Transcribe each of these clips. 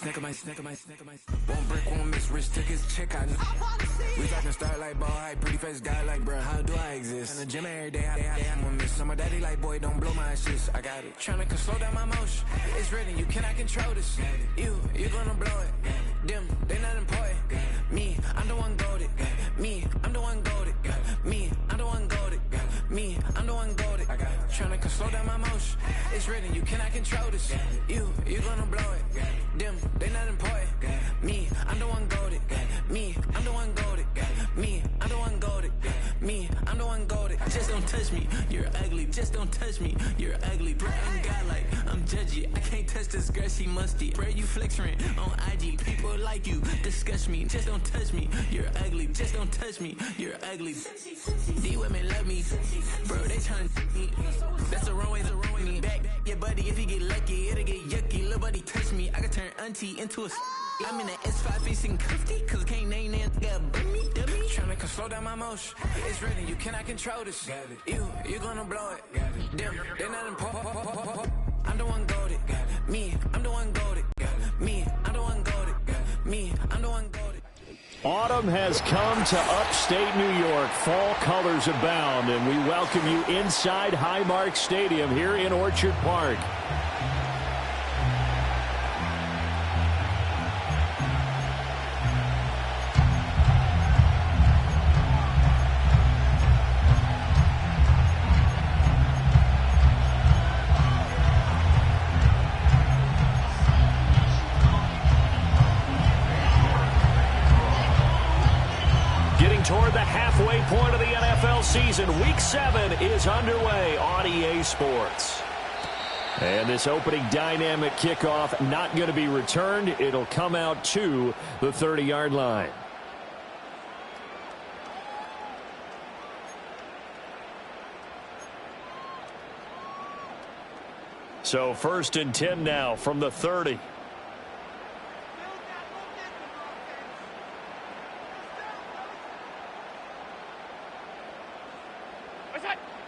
Won't break, won't miss, rich tickets, check out. We talking start like ball hype, pretty face guy like, bruh, how do I exist? In the gym every day, I'm gonna miss. My daddy like, boy, don't blow my assist. I got it. Tryna slow down my motion. It's written, you cannot control this. You gonna blow it. Them, they not important. Me, I'm the one goated. Me, I'm the one goated. Me, I'm the one goated. Me, I'm the one goated. Tryna slow down my motion. It's written, you cannot control this. You gonna blow it. Them, they not important. Me, I'm the one goated. Me, I'm the one goated. Me, I'm the one goated. Me, I'm the one goated. Just don't touch me, you're ugly. Just don't touch me, you're ugly. Bro, I'm godlike, I'm judgy. I can't touch this girl, she musty. Bro, you flexing on IG. People like you disgust me. Just don't touch me, you're ugly. Just don't touch me, you're ugly. These women love me, bro, they tryna me. That's the wrong way, the wrong way. Back your buddy, if he get lucky, it'll get yucky. Little buddy touch me, I can turn auntie into a I'm in the S5 facing comfy, cause I can't name that dummy. Tryna slow down my motion. It's written, you cannot control this. You gonna blow it. Them, they're not important. I'm the one goated. Me, I'm the one goated. Me, I'm the one goated. Me, I'm the one goated. Autumn has come to upstate New York. Fall colors abound, and we welcome you inside Highmark Stadium here in Orchard Park. Toward the halfway point of the NFL season. Week 7 is underway on EA Sports. And this opening dynamic kickoff not going to be returned. It'll come out to the 30-yard line. So 1st and 10 now from the 30.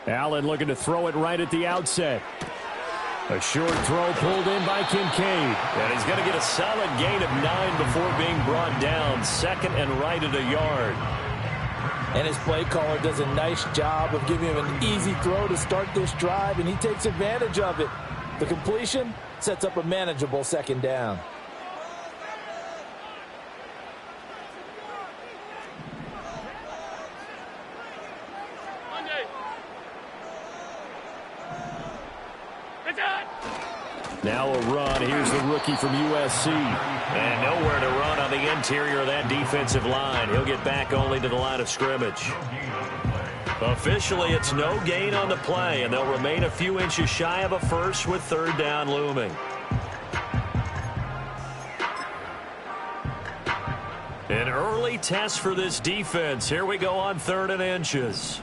Allen looking to throw it right at the outset. A short throw pulled in by Kincaid. And he's going to get a solid gain of 9 before being brought down. Second and right at a yard. And his play caller does a nice job of giving him an easy throw to start this drive, and he takes advantage of it. The completion sets up a manageable 2nd down. Now a run. Here's the rookie from USC. And nowhere to run on the interior of that defensive line. He'll get back only to the line of scrimmage. Officially, it's no gain on the play, and they'll remain a few inches shy of a first with 3rd down looming. An early test for this defense. Here we go on 3rd and inches.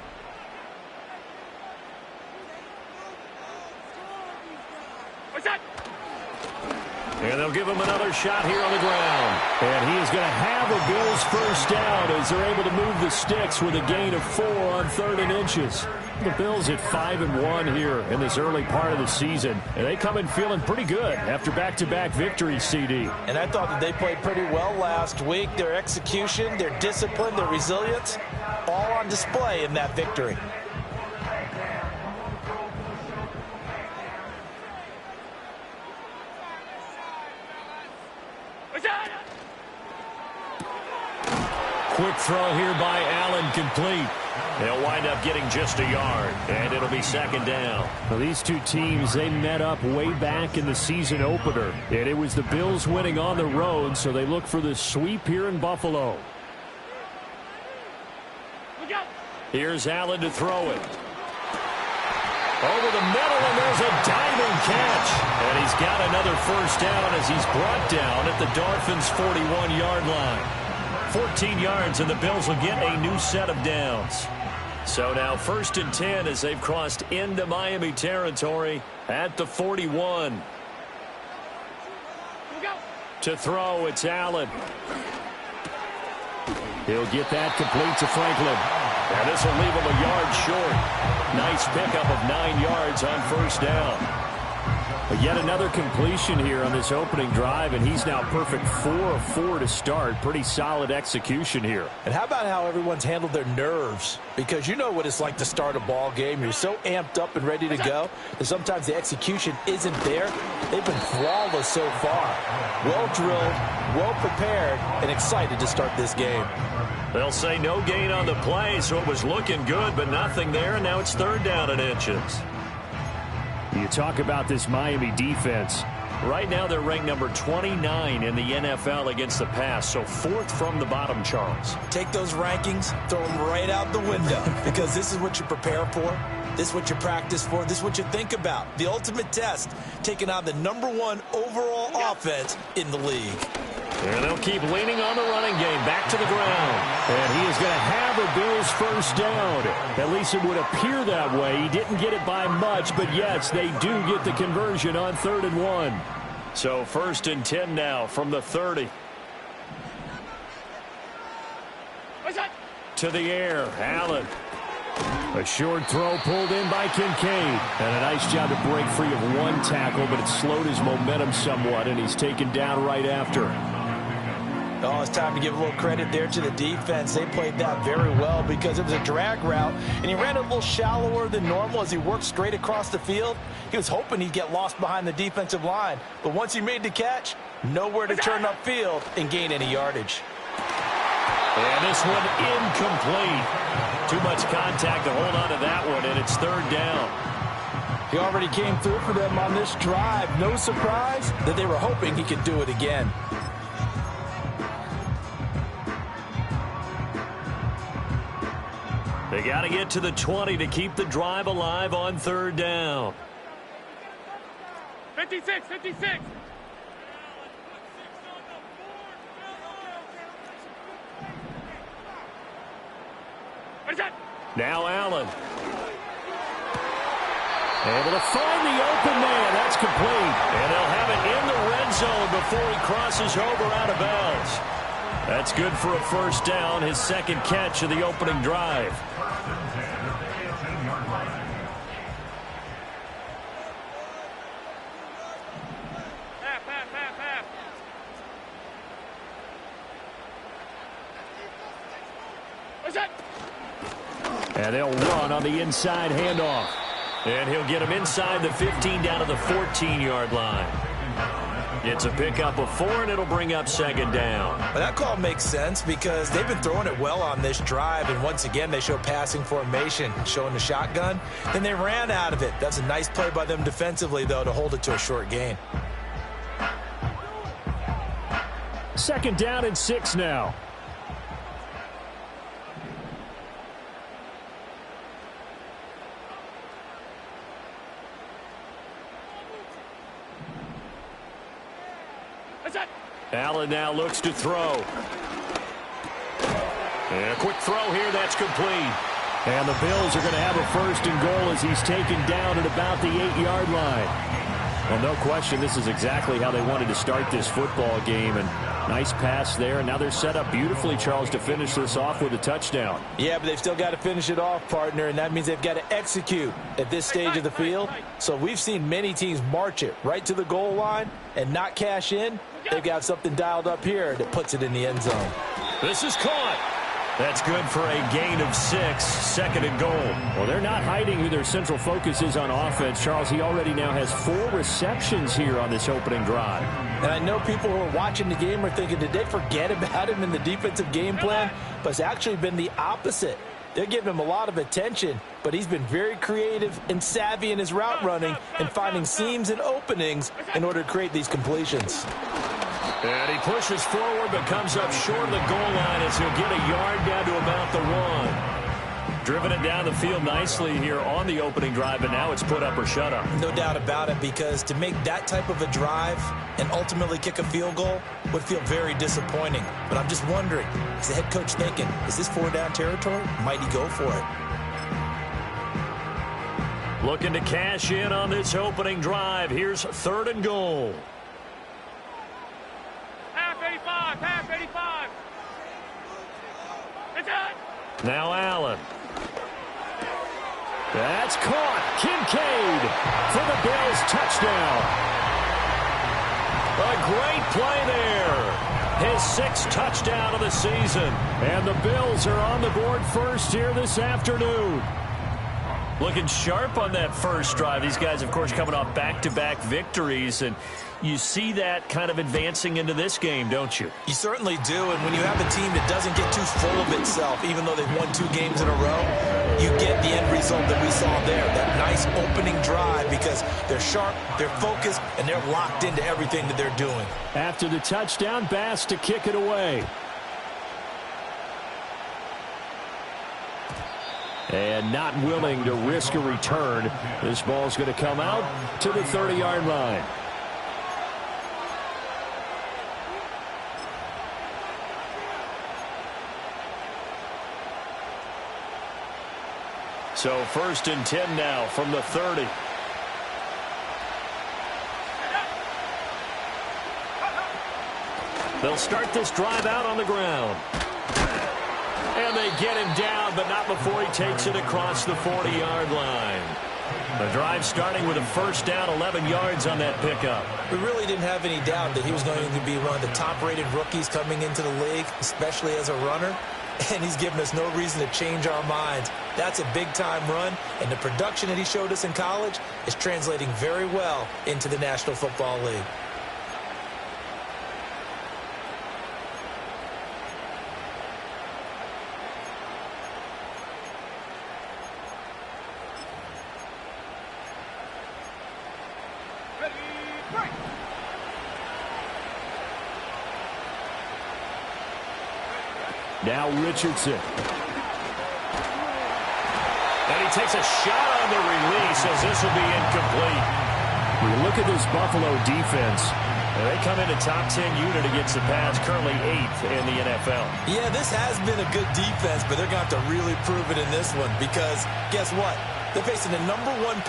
And they'll give him another shot here on the ground. And he is going to have a Bills first down as they're able to move the sticks with a gain of 4 on 3rd and inches. The Bills at 5-1 here in this early part of the season. And they come in feeling pretty good after back-to-back victories, CD. And I thought that they played pretty well last week. Their execution, their discipline, their resilience, all on display in that victory. Quick throw here by Allen, complete. They'll wind up getting just a yard, and it'll be 2nd down. Well, these two teams, they met up way back in the season opener, and it was the Bills winning on the road, so they look for the sweep here in Buffalo. Here's Allen to throw it. Over the middle, and there's a diving catch. And he's got another first down as he's brought down at the Dolphins' 41-yard line. 14 yards, and the Bills will get a new set of downs. So now 1st and 10 as they've crossed into Miami territory at the 41. To throw, it's Allen. He'll get that complete to Franklin. And this will leave him a yard short. Nice pickup of 9 yards on first down. Yet another completion here on this opening drive, and he's now perfect 4 of 4 to start. Pretty solid execution here. And how about how everyone's handled their nerves? Because you know what it's like to start a ball game. You're so amped up and ready to go that sometimes the execution isn't there. They've been flawless so far. Well drilled, well prepared, and excited to start this game. They'll say no gain on the play, so it was looking good, but nothing there, and now it's 3rd down and inches. You talk about this Miami defense. Right now they're ranked number 29 in the NFL against the pass, so 4th from the bottom, Charles. Take those rankings, throw them right out the window, because this is what you prepare for. This is what you practice for. This is what you think about. The ultimate test, taking on the #1 overall offense in the league. And they'll keep leaning on the running game. Back to the ground. And he is going to have a Bills first down. At least it would appear that way. He didn't get it by much, but yes, they do get the conversion on 3rd and 1. So 1st and 10 now from the 30. To the air, Allen. A short throw pulled in by Kincaid. And a nice job to break free of 1 tackle, but it slowed his momentum somewhat, and he's taken down right after. Oh, it's time to give a little credit there to the defense. They played that very well because it was a drag route, and he ran a little shallower than normal as he worked straight across the field. He was hoping he'd get lost behind the defensive line, but once he made the catch, nowhere to turn upfield and gain any yardage. And this one incomplete. Too much contact to hold on to that one, and it's 3rd down. He already came through for them on this drive. No surprise that they were hoping he could do it again. They got to get to the 20 to keep the drive alive on 3rd down. 56. Now Allen. Able to find the open man. That's complete. And they'll have it in the red zone before he crosses over out of bounds. That's good for a first down, his 2nd catch of the opening drive. And they'll run on the inside handoff. And he'll get him inside the 15 down to the 14-yard line. It's a pickup of 4, and it'll bring up 2nd down. Well, that call makes sense because they've been throwing it well on this drive, and once again they show passing formation, showing the shotgun. Then they ran out of it. That's a nice play by them defensively, though, to hold it to a short gain. 2nd down and 6 now. Allen now looks to throw. And a quick throw here, that's complete. And the Bills are going to have a 1st and goal as he's taken down at about the 8-yard line. Well, no question, this is exactly how they wanted to start this football game. And nice pass there. And now they're set up beautifully, Charles, to finish this off with a touchdown. Yeah, but they've still got to finish it off, partner, and that means they've got to execute at this stage of the field. So we've seen many teams march it right to the goal line and not cash in. They've got something dialed up here that puts it in the end zone. This is caught. That's good for a gain of 6, 2nd and goal. Well, they're not hiding who their central focus is on offense. Charles, he already now has 4 receptions here on this opening drive. And I know people who are watching the game are thinking, did they forget about him in the defensive game plan? But it's actually been the opposite. They're giving him a lot of attention, but he's been very creative and savvy in his route running and finding seams and openings in order to create these completions. And he pushes forward but comes up short of the goal line as he'll get a yard down to about the 1. Driven it down the field nicely here on the opening drive, and now it's put up or shut up. No doubt about it, because to make that type of a drive and ultimately kick a field goal would feel very disappointing. But I'm just wondering, is the head coach thinking, is this 4-down territory? Might he go for it? Looking to cash in on this opening drive. Here's 3rd and goal. Half 85. It's out. Now Allen. That's caught. Kincaid for the Bills touchdown. A great play there. His 6th touchdown of the season. And the Bills are on the board first here this afternoon. Looking sharp on that first drive. These guys, of course, coming off back-to-back victories, and you see that kind of advancing into this game, don't you? You certainly do, and when you have a team that doesn't get too full of itself, even though they've won 2 games in a row, you get the end result that we saw there, that nice opening drive, because they're sharp, they're focused, and they're locked into everything that they're doing. After the touchdown, Bass to kick it away. And not willing to risk a return. This ball's going to come out to the 30-yard line. So 1st and 10 now from the 30. They'll start this drive out on the ground. And they get him down, but not before he takes it across the 40-yard line. The drive starting with a first down, 11 yards on that pickup. We really didn't have any doubt that he was going to be one of the top-rated rookies coming into the league, especially as a runner. And he's given us no reason to change our minds. That's a big-time run, and the production that he showed us in college is translating very well into the National Football League. Now Richardson. And he takes a shot on the release as this will be incomplete. We look at this Buffalo defense. And they come in a top 10 unit against the pass, currently 8th in the NFL. Yeah, this has been a good defense, but they're going to have to really prove it in this one because guess what? They're facing the #1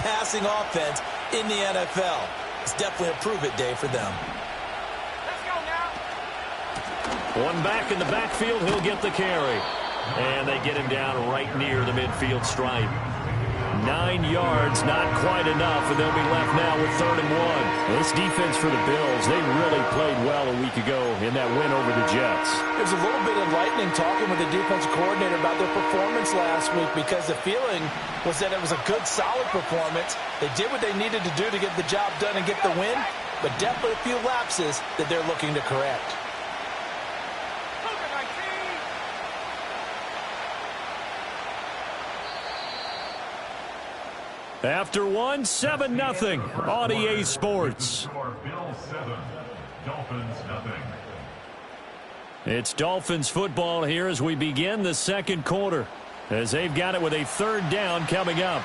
passing offense in the NFL. It's definitely a prove-it day for them. One back in the backfield, he'll get the carry. And they get him down right near the midfield stripe. 9 yards, not quite enough, and they'll be left now with 3rd and 1. This defense for the Bills, they really played well a week ago in that win over the Jets. There's a little bit enlightening talking with the defensive coordinator about their performance last week because the feeling was that it was a good, solid performance. They did what they needed to do to get the job done and get the win, but definitely a few lapses that they're looking to correct. After one, 7-0 on EA Sports. It's Dolphins football here as we begin the second quarter, as they've got it with a 3rd down coming up.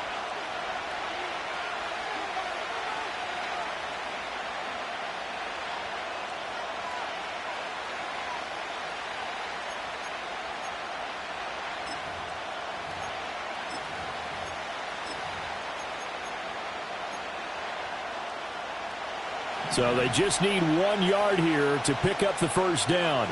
So they just need 1 yard here to pick up the first down.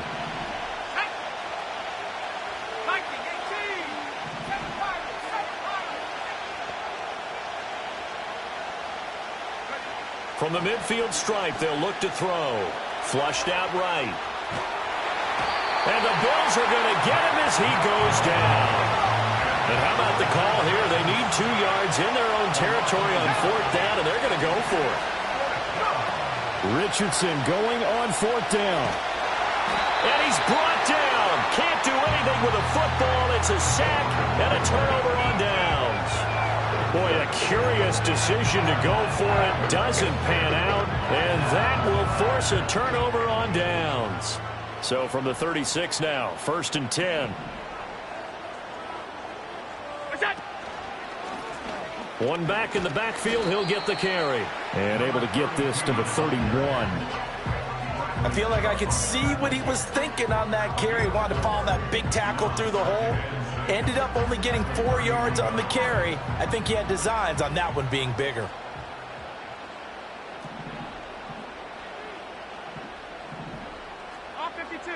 From the midfield stripe, they'll look to throw. Flushed out right. And the Bills are going to get him as he goes down. And how about the call here? They need 2 yards in their own territory on 4th down, and they're going to go for it. Richardson going on 4th down. And he's brought down. Can't do anything with a football. It's a sack and a turnover on downs. Boy, a curious decision to go for it. Doesn't pan out. And that will force a turnover on downs. So from the 36 now, 1st and 10. One back in the backfield, he'll get the carry. And able to get this to the 31. I feel like I could see what he was thinking on that carry. He wanted to follow that big tackle through the hole. Ended up only getting 4 yards on the carry. I think he had designs on that one being bigger. All 52.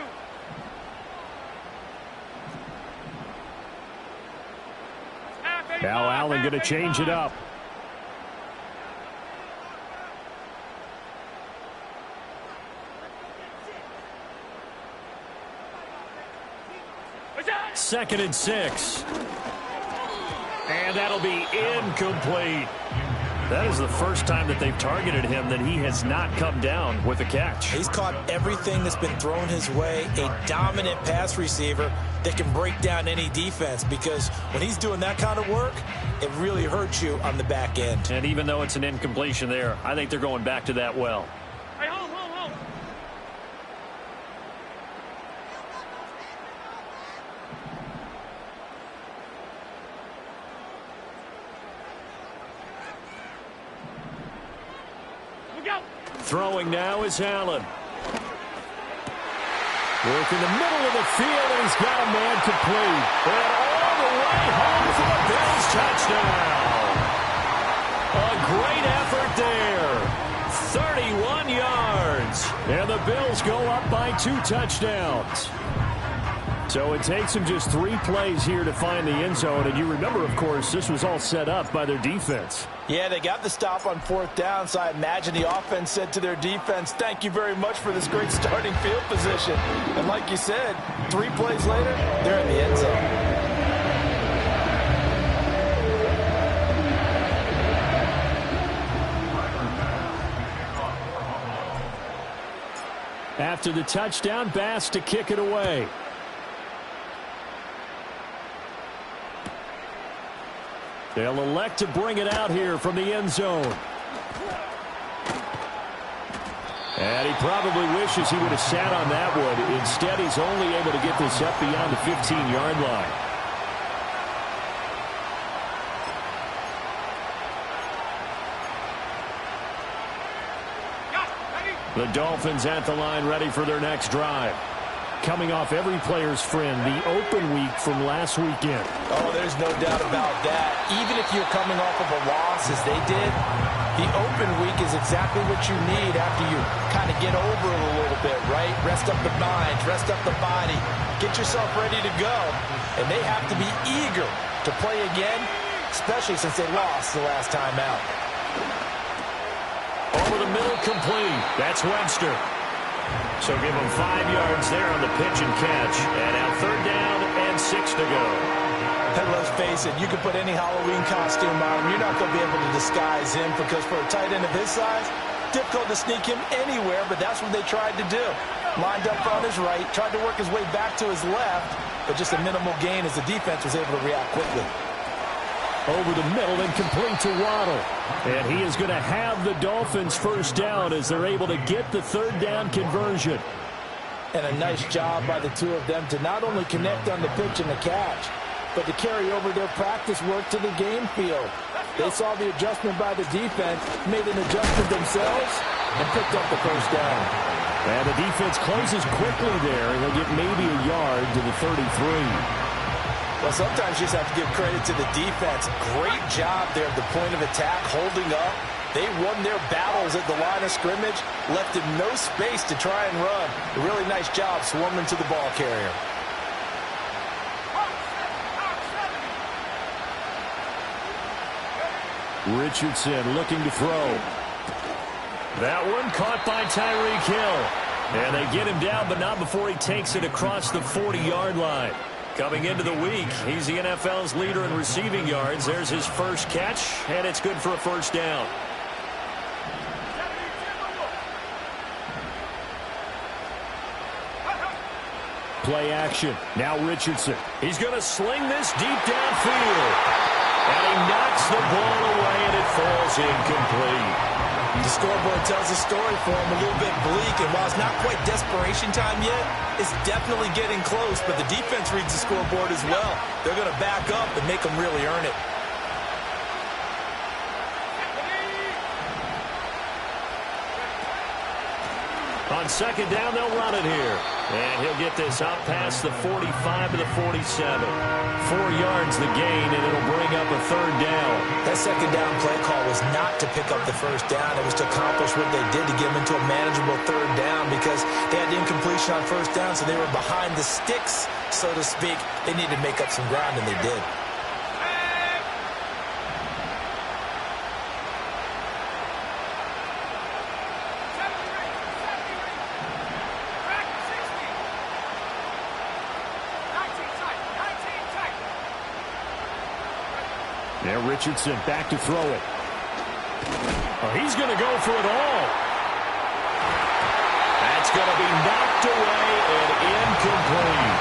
Half Now Allen going to change it up. Second and 6. And that'll be incomplete. That is the first time that they've targeted him that he has not come down with a catch. He's caught everything that's been thrown his way. A dominant pass receiver that can break down any defense, because when he's doing that kind of work, it really hurts you on the back end. And even though it's an incompletion there, I think they're going back to that well. Hey, hold. Throwing now is Allen. Work in the middle of the field, and he's got a man complete. And all the way home for the Bills touchdown. A great effort there. 31 yards. And the Bills go up by 2 touchdowns. So it takes them just 3 plays here to find the end zone. And you remember, of course, this was all set up by their defense. Yeah, they got the stop on 4th down, so I imagine the offense said to their defense, thank you very much for this great starting field position. And like you said, 3 plays later, they're in the end zone. After the touchdown, Bass to kick it away. They'll elect to bring it out here from the end zone. And he probably wishes he would have sat on that one. Instead, he's only able to get this up beyond the 15-yard line. The Dolphins at the line, ready for their next drive. Coming off every player's friend, the open week from last weekend. Oh, there's no doubt about that. Even if you're coming off of a loss, as they did, the open week is exactly what you need after you kind of get over it a little bit, right? Rest up the mind, rest up the body, get yourself ready to go. And they have to be eager to play again, especially since they lost the last time out. Over the middle, complete. That's Webster. So give him 5 yards there on the pitch and catch. And now 3rd down and 6 to go. And let's face it, you can put any Halloween costume on him. You're not going to be able to disguise him, because for a tight end of his size, difficult to sneak him anywhere, but that's what they tried to do. Lined up on his right, tried to work his way back to his left, but just a minimal gain as the defense was able to react quickly. Over the middle and complete to Waddle. And he is going to have the Dolphins first down as they're able to get the 3rd down conversion. And a nice job by the 2 of them to not only connect on the pitch and the catch, but to carry over their practice work to the game field. They saw the adjustment by the defense, made an adjustment themselves, and picked up the first down. And the defense closes quickly there, and they'll get maybe a yard to the 33. Well, sometimes you just have to give credit to the defense. Great job there at the point of attack, holding up. They won their battles at the line of scrimmage, left him no space to try and run. A really nice job swarming to the ball carrier. Richardson looking to throw. That one caught by Tyreek Hill. And they get him down, but not before he takes it across the 40-yard line. Coming into the week, he's the NFL's leader in receiving yards. There's his first catch, and it's good for a first down. Play action. Now Richardson. He's going to sling this deep downfield. And he knocks the ball away, and it falls incomplete. The scoreboard tells a story for him, a little bit bleak, and while it's not quite desperation time yet, it's definitely getting close, but the defense reads the scoreboard as well. They're going to back up and make them really earn it. On 2nd down, they'll run it here. And he'll get this out past the 45 to the 47. 4 yards the gain, and it'll bring up a 3rd down. That 2nd down play call was not to pick up the first down. It was to accomplish what they did to get them into a manageable 3rd down, because they had the incompletion on 1st down, so they were behind the sticks, so to speak. They needed to make up some ground, and they did. And Richardson back to throw it. Oh, he's going to go for it all. That's going to be knocked away and incomplete.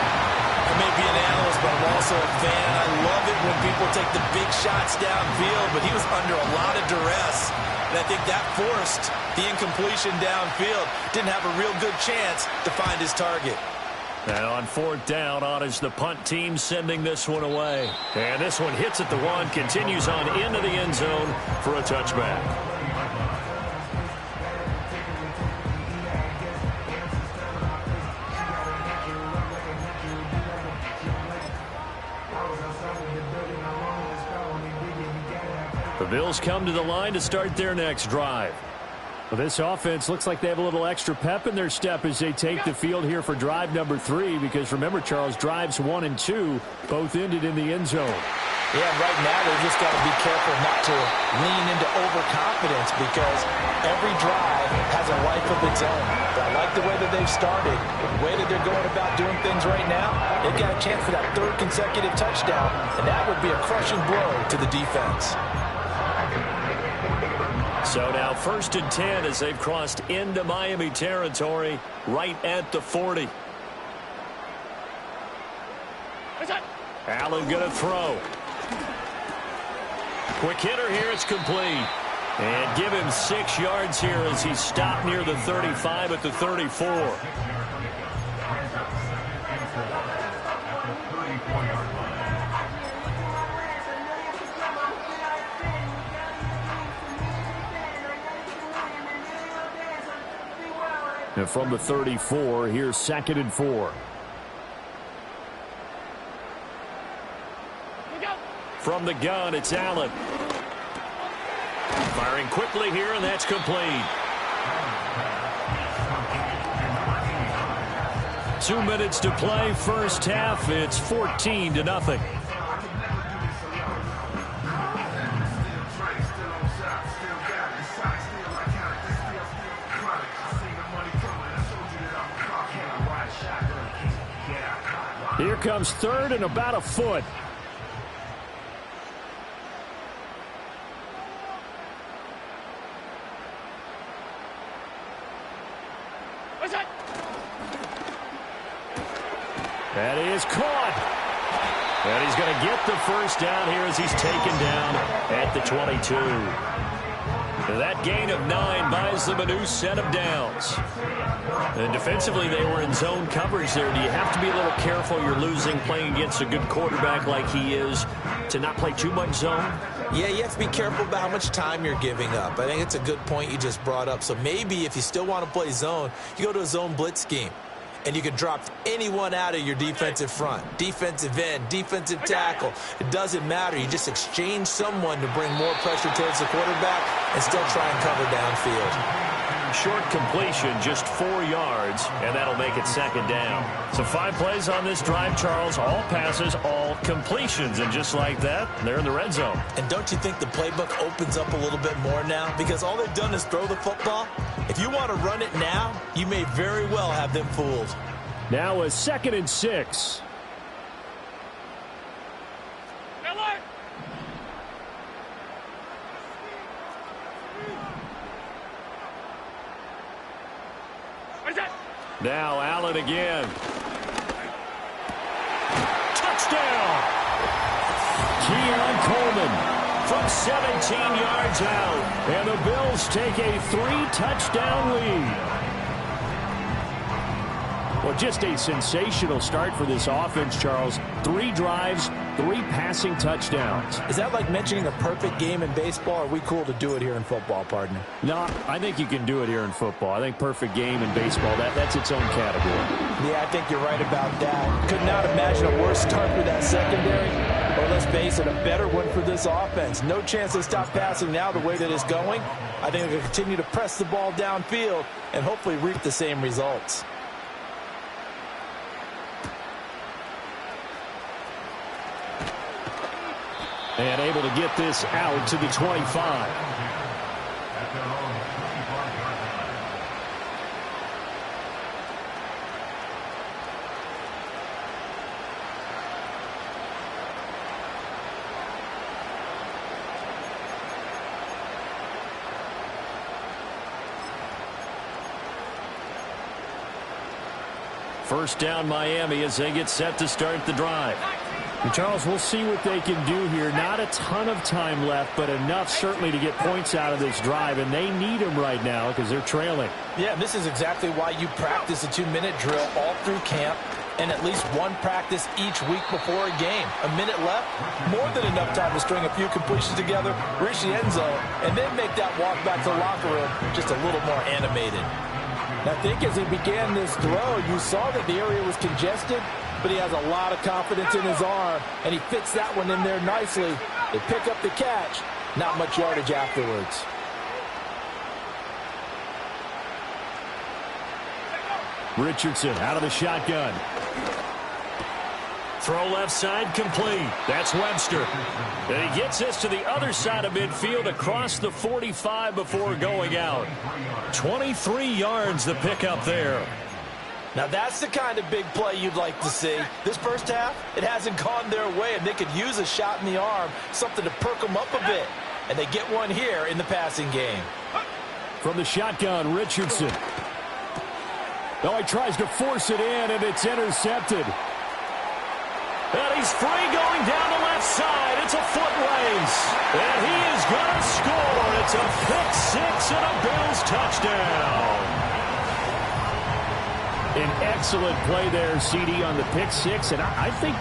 I may be an analyst, but I'm also a fan. I love it when people take the big shots downfield, but he was under a lot of duress. And I think that forced the incompletion downfield. Didn't have a real good chance to find his target. And on 4th down, on is the punt team sending this one away. And this one hits at the 1, continues on into the end zone for a touchback. The Bills come to the line to start their next drive. Well, this offense looks like they have a little extra pep in their step as they take the field here for drive number 3, because remember, Charles, drives 1 and 2 both ended in the end zone. Yeah, right now they've just got to be careful not to lean into overconfidence, because every drive has a life of its own. But I like the way that they've started, the way that they're going about doing things right now. They've got a chance for that 3rd consecutive touchdown, and that would be a crushing blow to the defense. So now 1st and 10 as they've crossed into Miami territory right at the 40. Allen going to throw. Quick hitter here, it's complete. And give him 6 yards here as he's stopped near the 35 at the 34. And from the 34, here's 2nd and 4. From the gun, it's Allen. Firing quickly here, and that's complete. 2 minutes to play, first half. It's 14-0. Here comes 3rd and about a foot. That is caught. And he's going to get the first down here as he's taken down at the 22. That gain of 9 buys them a new set of downs. And defensively, they were in zone coverage there. Do you have to be a little careful? You're losing playing against a good quarterback like he is to not play too much zone? Yeah, you have to be careful about how much time you're giving up. I think it's a good point you just brought up. So maybe if you still want to play zone, you go to a zone blitz scheme. And you can drop anyone out of your defensive front. Defensive end, defensive tackle. It doesn't matter. You just exchange someone to bring more pressure towards the quarterback and still try and cover downfield. Short completion, just 4 yards, and that'll make it 2nd down. So 5 plays on this drive, Charles. All passes, all completions. And just like that, they're in the red zone. And don't you think the playbook opens up a little bit more now? Because all they've done is throw the football. If you want to run it now, you may very well have them fooled. Now a 2nd and 6. Now Allen again. Touchdown! Keon Coleman from 17 yards out. And the Bills take a 3-touchdown lead. Well, just a sensational start for this offense, Charles. 3 drives, 3 passing touchdowns. Is that like mentioning a perfect game in baseball, or are we cool to do it here in football, partner? No, I think you can do it here in football. I think perfect game in baseball, that's its own category. Yeah, I think you're right about that. Could not imagine a worse start for that secondary, or let's face it, a better one for this offense. No chance to stop passing now the way that it's going. I think they'll continue to press the ball downfield and hopefully reap the same results. And able to get this out to the 25. First down Miami as they get set to start the drive. And Charles, we'll see what they can do here. Not a ton of time left, but enough certainly to get points out of this drive, and they need them right now because they're trailing. Yeah, this is exactly why you practice a 2-minute drill all through camp and at least one practice each week before a game. A minute left, more than enough time to string a few completions together, reach the end zone, and then make that walk back to the locker room just a little more animated. I think as he began this throw, you saw that the area was congested, but he has a lot of confidence in his arm, and he fits that one in there nicely. They pick up the catch, not much yardage afterwards. Richardson out of the shotgun. Throw left side complete. That's Webster. And he gets us to the other side of midfield across the 45 before going out. 23 yards the pickup there. Now that's the kind of big play you'd like to see. This first half, it hasn't gone their way, and they could use a shot in the arm, something to perk them up a bit. And they get one here in the passing game. From the shotgun, Richardson. Oh, he tries to force it in, and it's intercepted. And he's free going down the left side. It's a foot race. And he is going to score. It's a pick six and a Bills touchdown. An excellent play there, CD, on the pick six. And I think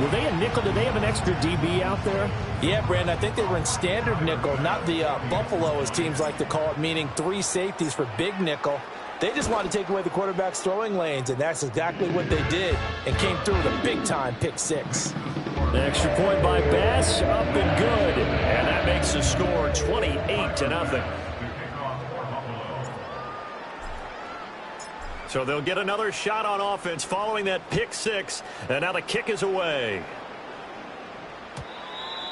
were they a nickel? Did they have an extra DB out there? Yeah, Brandon, I think they were in standard nickel, not the Buffalo, as teams like to call it, meaning 3 safeties for big nickel. They just wanted to take away the quarterback's throwing lanes, and that's exactly what they did, and came through with a big-time pick six. The extra point by Bass, up and good. And that makes the score 28-0. So they'll get another shot on offense following that pick six, and now the kick is away.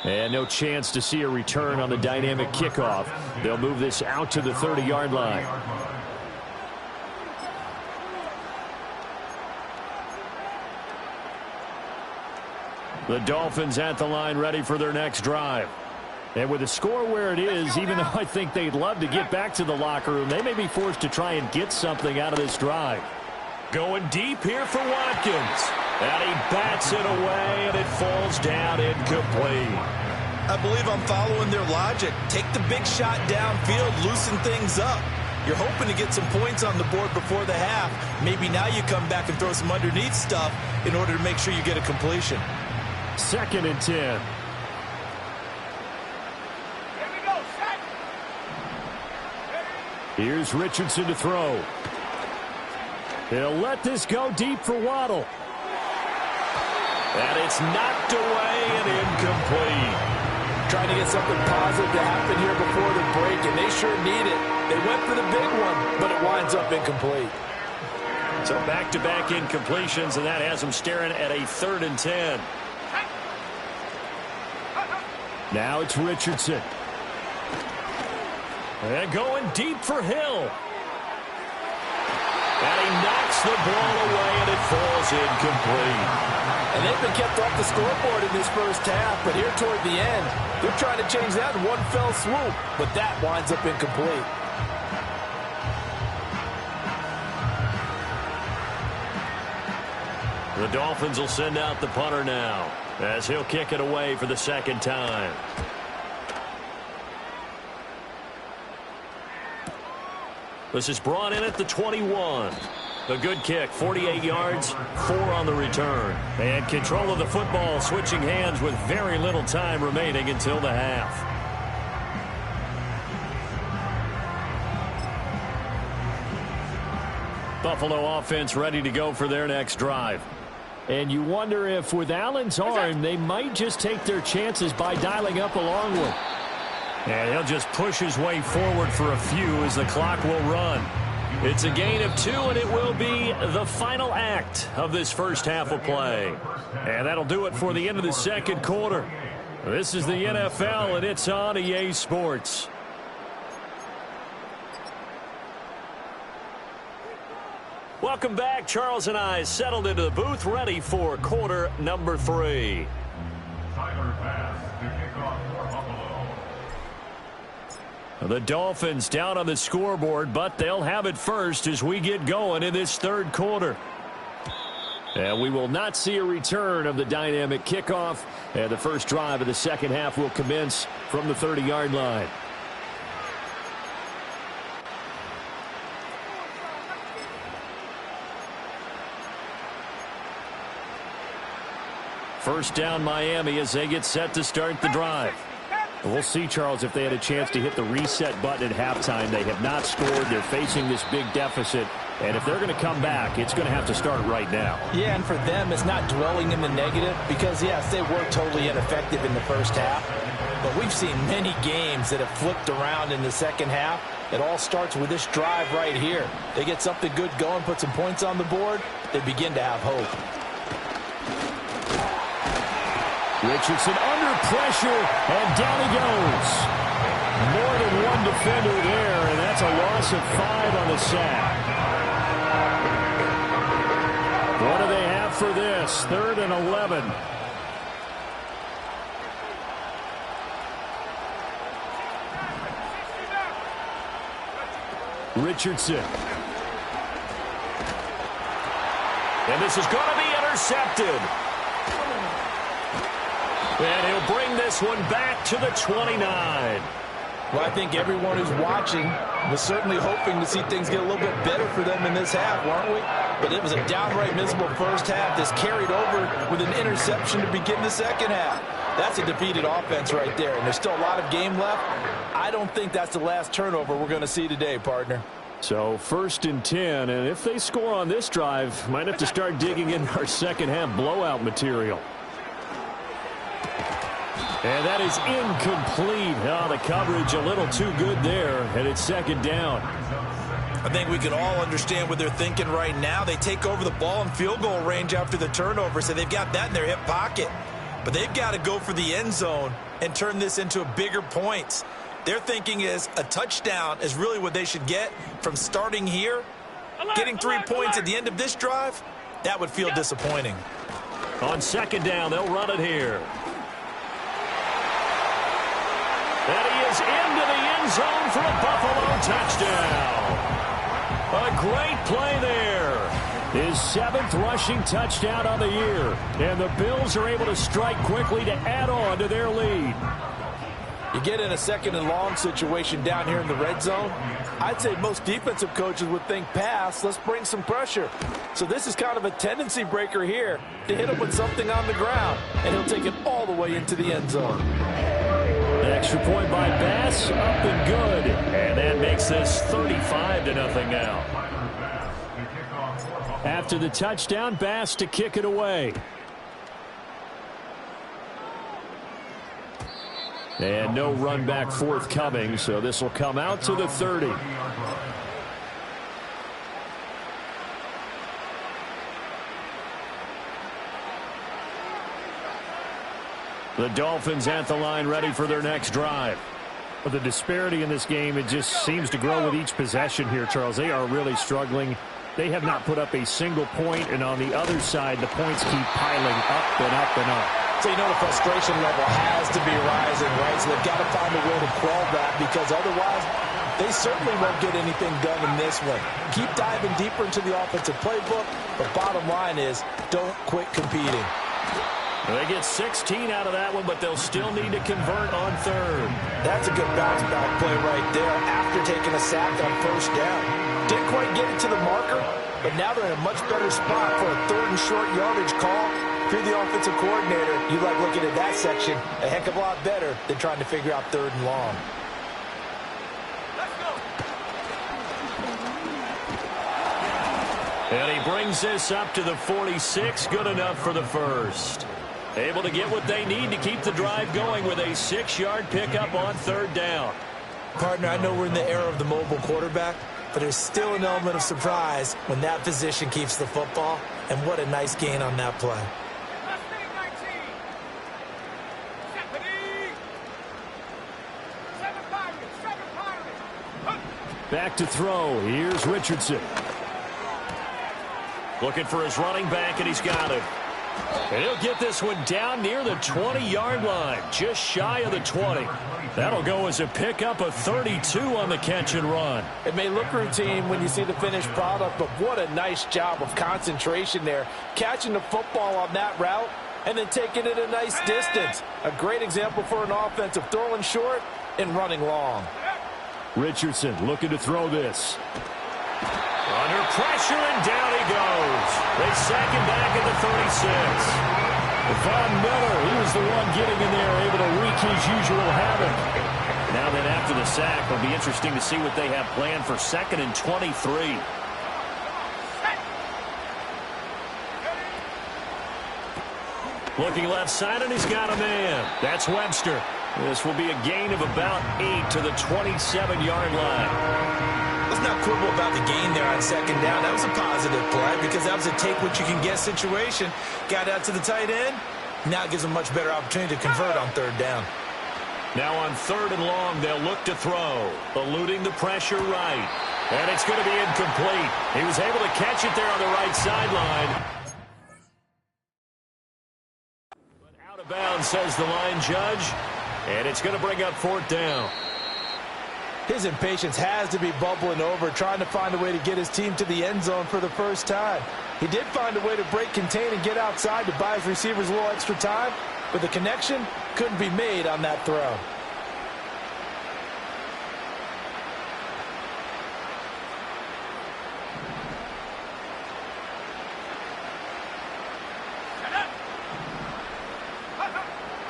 And no chance to see a return on the dynamic kickoff. They'll move this out to the 30-yard line. The Dolphins at the line, ready for their next drive. And with the score where it is, even though I think they'd love to get back to the locker room, they may be forced to try and get something out of this drive. Going deep here for Watkins. And he bats it away, and it falls down incomplete. I believe I'm following their logic. Take the big shot downfield, loosen things up. You're hoping to get some points on the board before the half. Maybe now you come back and throw some underneath stuff in order to make sure you get a completion. 2nd and 10. Here we go, set. Here's Richardson to throw. He'll let this go deep for Waddle. And it's knocked away and incomplete. Trying to get something positive to happen here before the break, and they sure need it. They went for the big one, but it winds up incomplete. So back-to-back incompletions, and that has them staring at a 3rd and 10. Now it's Richardson. And going deep for Hill. And he knocks the ball away, and it falls incomplete. And they've been kept off the scoreboard in this first half, but here toward the end, they're trying to change that in one fell swoop, but that winds up incomplete. The Dolphins will send out the punter now, as he'll kick it away for the 2nd time. This is brought in at the 21. A good kick, 48 yards, 4 on the return. And control of the football, switching hands with very little time remaining until the half. Buffalo offense ready to go for their next drive. And you wonder if with Allen's arm, they might just take their chances by dialing up a long one. And he'll just push his way forward for a few as the clock will run. It's a gain of 2, and it will be the final act of this first half of play. And that'll do it for the end of the 2nd quarter. This is the NFL, and it's on EA Sports. Welcome back. Charles and I settled into the booth, ready for quarter number 3. The Dolphins down on the scoreboard, but they'll have it first as we get going in this 3rd quarter. And we will not see a return of the dynamic kickoff. And the first drive of the second half will commence from the 30-yard line. First down Miami as they get set to start the drive. We'll see, Charles, if they had a chance to hit the reset button at halftime. They have not scored. They're facing this big deficit. And if they're going to come back, it's going to have to start right now. Yeah, and for them, it's not dwelling in the negative because, yes, they were totally ineffective in the first half. But we've seen many games that have flipped around in the second half. It all starts with this drive right here. They get something good going, put some points on the board, they begin to have hope. Richardson under pressure, and down he goes. More than one defender there, and that's a loss of 5 on the sack. What do they have for this? 3rd and 11. Richardson. And this is going to be intercepted. And he'll bring this one back to the 29. Well, I think everyone who's watching was certainly hoping to see things get a little bit better for them in this half, weren't we? But it was a downright miserable first half. This carried over with an interception to begin the second half. That's a defeated offense right there, and there's still a lot of game left. I don't think that's the last turnover we're going to see today, partner. So 1st and 10, and if they score on this drive, might have to start digging in our second half blowout material. And that is incomplete. Oh, the coverage a little too good there, and it's 2nd down. I think we can all understand what they're thinking right now. They take over the ball in field goal range after the turnover, so they've got that in their hip pocket. But they've got to go for the end zone and turn this into bigger points. Their thinking is a touchdown is really what they should get from starting here. Getting 3 points at the end of this drive, that would feel disappointing. On 2nd down, they'll run it here. And he is into the end zone for a Buffalo touchdown. A great play there. His 7th rushing touchdown on the year. And the Bills are able to strike quickly to add on to their lead. You get in a 2nd and long situation down here in the red zone, I'd say most defensive coaches would think pass, let's bring some pressure. So this is kind of a tendency breaker here to hit him with something on the ground, and he'll take it all the way into the end zone. An extra point by Bass, up and good. And that makes this 35-0 now. After the touchdown, Bass to kick it away. And no run back forthcoming, so this will come out to the 30. The Dolphins at the line, ready for their next drive. But the disparity in this game, it just seems to grow with each possession here, Charles. They are really struggling. They have not put up a single point, and on the other side, the points keep piling up and up and up. So you know the frustration level has to be rising, right? So they've got to find a way to quell that, because otherwise they certainly won't get anything done in this one. Keep diving deeper into the offensive playbook, but bottom line is don't quit competing. They get 16 out of that one, but they'll still need to convert on 3rd. That's a good bounce back play right there after taking a sack on 1st down. Didn't quite get it to the marker, but now they're in a much better spot for a 3rd and short yardage call. If you're the offensive coordinator, you like looking at that section a heck of a lot better than trying to figure out 3rd and long. Let's go. And he brings this up to the 46. Good enough for the first. Able to get what they need to keep the drive going with a 6-yard pickup on 3rd down. Partner, I know we're in the era of the mobile quarterback, but there's still an element of surprise when that position keeps the football, and what a nice gain on that play. Back to throw. Here's Richardson. Looking for his running back, and he's got it. And he'll get this one down near the 20-yard line, just shy of the 20. That'll go as a pickup of 32 on the catch and run. It may look routine when you see the finished product, but what a nice job of concentration there. Catching the football on that route and then taking it a nice distance. A great example for an offensive throwing short and running long. Richardson looking to throw this. Under pressure, and down he goes. They sack him back at the 36. Von Miller, he was the one getting in there, able to wreak his usual havoc. Now then, after the sack, it'll be interesting to see what they have planned for 2nd and 23. Looking left side, and he's got a man. That's Webster. This will be a gain of about 8 to the 27-yard line. Let's not quibble about the gain there on 2nd down. That was a positive play because that was a take-what-you-can-get situation. Got out to the tight end. Now it gives them a much better opportunity to convert on 3rd down. Now on 3rd and long, they'll look to throw. Eluding the pressure right. And it's going to be incomplete. He was able to catch it there on the right sideline. But out of bounds, says the line judge. And it's going to bring up 4th down. His impatience has to be bubbling over, trying to find a way to get his team to the end zone for the first time. He did find a way to break, contain, and get outside to buy his receivers a little extra time, but the connection couldn't be made on that throw.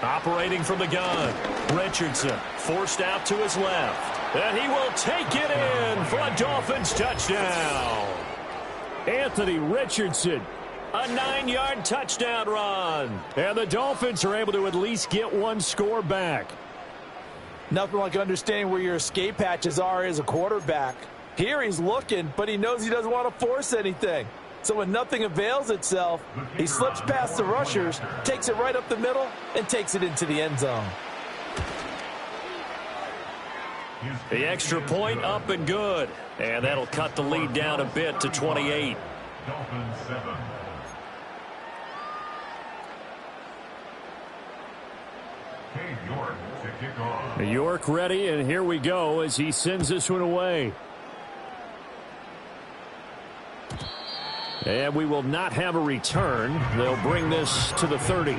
Operating from the gun, Richardson forced out to his left. And he will take it in for a Dolphins touchdown. Anthony Richardson, a 9-yard touchdown run. And the Dolphins are able to at least get one score back. Nothing like understanding where your escape hatches are as a quarterback. Here he's looking, but he knows he doesn't want to force anything. So when nothing avails itself, he slips past the rushers, takes it right up the middle, and takes it into the end zone. The extra point up and good. And that'll cut the lead down a bit to 28. Dolphins 7. York to kick off. York ready, and here we go as he sends this one away. And we will not have a return. They'll bring this to the 30.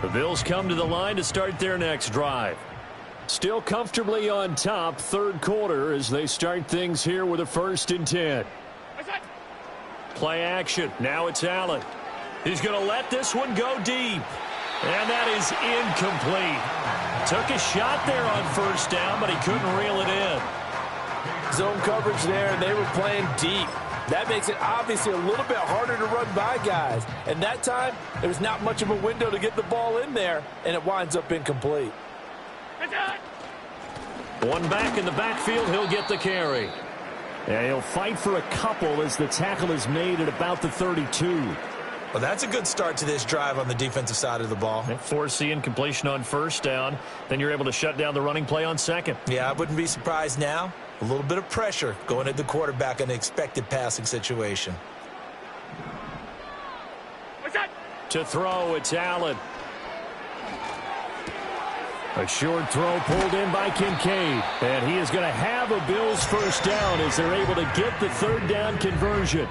The Bills come to the line to start their next drive. Still comfortably on top, 3rd quarter as they start things here with a 1st and 10. Play action. Now it's Allen. He's going to let this one go deep. And that is incomplete. Took a shot there on 1st down, but he couldn't reel it in. Zone coverage there, and they were playing deep. That makes it obviously a little bit harder to run by guys. And that time, there was not much of a window to get the ball in there, and it winds up incomplete. One back in the backfield, he'll get the carry. And he'll fight for a couple as the tackle is made at about the 32. Well, that's a good start to this drive on the defensive side of the ball. Force the incompletion on 1st down. Then you're able to shut down the running play on 2nd. Yeah, I wouldn't be surprised now. A little bit of pressure going at the quarterback in an expected passing situation. To throw, it's Allen. A short throw pulled in by Kincaid. And he is going to have a Bills 1st down as they're able to get the 3rd down conversion.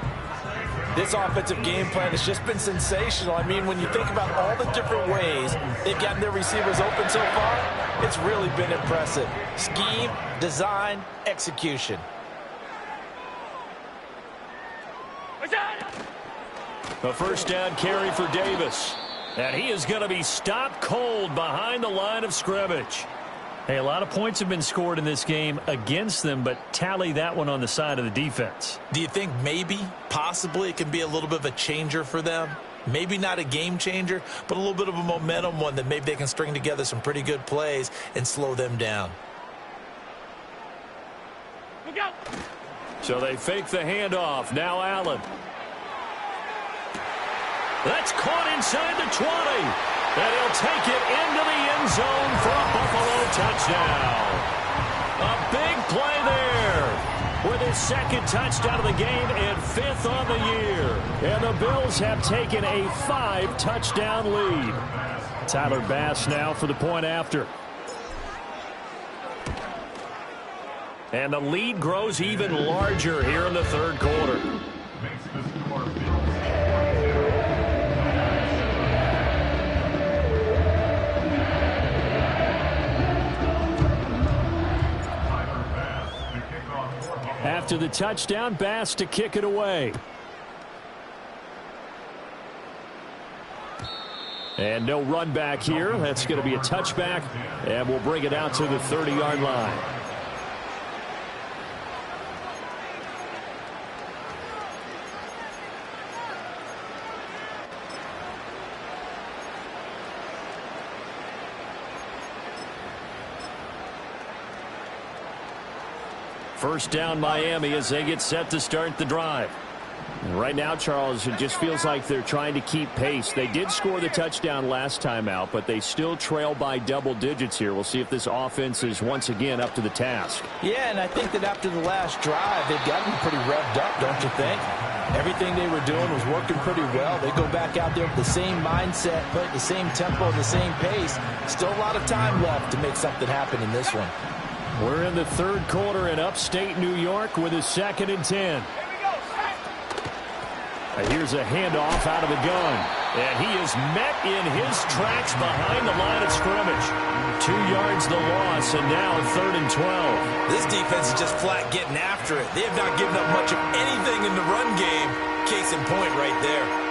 This offensive game plan has just been sensational. I mean, when you think about all the different ways they've gotten their receivers open so far, it's really been impressive. Scheme, design, execution. A 1st down carry for Davis. And he is going to be stopped cold behind the line of scrimmage. Hey, a lot of points have been scored in this game against them, but tally that one on the side of the defense. Do you think maybe, possibly, it can be a little bit of a changer for them? Maybe not a game changer, but a little bit of a momentum one that maybe they can string together some pretty good plays and slow them down. So they fake the handoff. Now Allen. That's caught inside the 20. And he'll take it into the end zone for a Buffalo touchdown. A big play there with his second touchdown of the game and 5th on the year. And the Bills have taken a 5-touchdown lead. Tyler Bass now for the point after. And the lead grows even larger here in the third quarter. After the touchdown, Bass to kick it away. And no run back here. That's going to be a touchback, and we'll bring it out to the 30-yard line. First down, Miami, as they get set to start the drive. Right now, Charles, it just feels like they're trying to keep pace. They did score the touchdown last time out, but they still trail by double digits here. We'll see if this offense is once again up to the task. Yeah, and I think that after the last drive, they've gotten pretty revved up, don't you think? Everything they were doing was working pretty well. They go back out there with the same mindset, play at the same tempo, the same pace. Still a lot of time left to make something happen in this one. We're in the third quarter in upstate New York with a 2nd and 10. Here's a handoff out of the gun. And he is met in his tracks behind the line of scrimmage. 2 yards the loss, and now 3rd and 12. This defense is just flat getting after it. They have not given up much of anything in the run game. Case in point right there.